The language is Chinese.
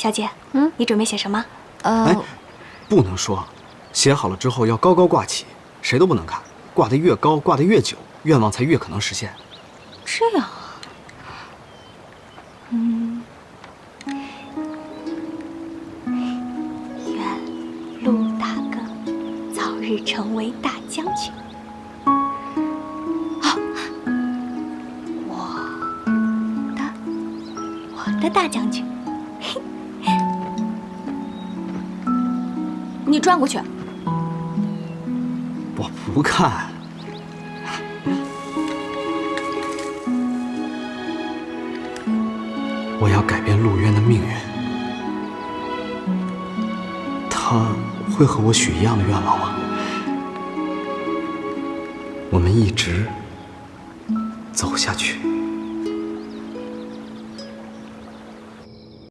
小姐，你准备写什么？哎，不能说，写好了之后要高高挂起，谁都不能看，挂得越高，挂得越久，愿望才越可能实现。这样啊。愿陆大哥早日成为大将军。好，我的大将军。你转过去。我不看。我要改变陆渊的命运。他会和我许一样的愿望吗？我们一直走下去。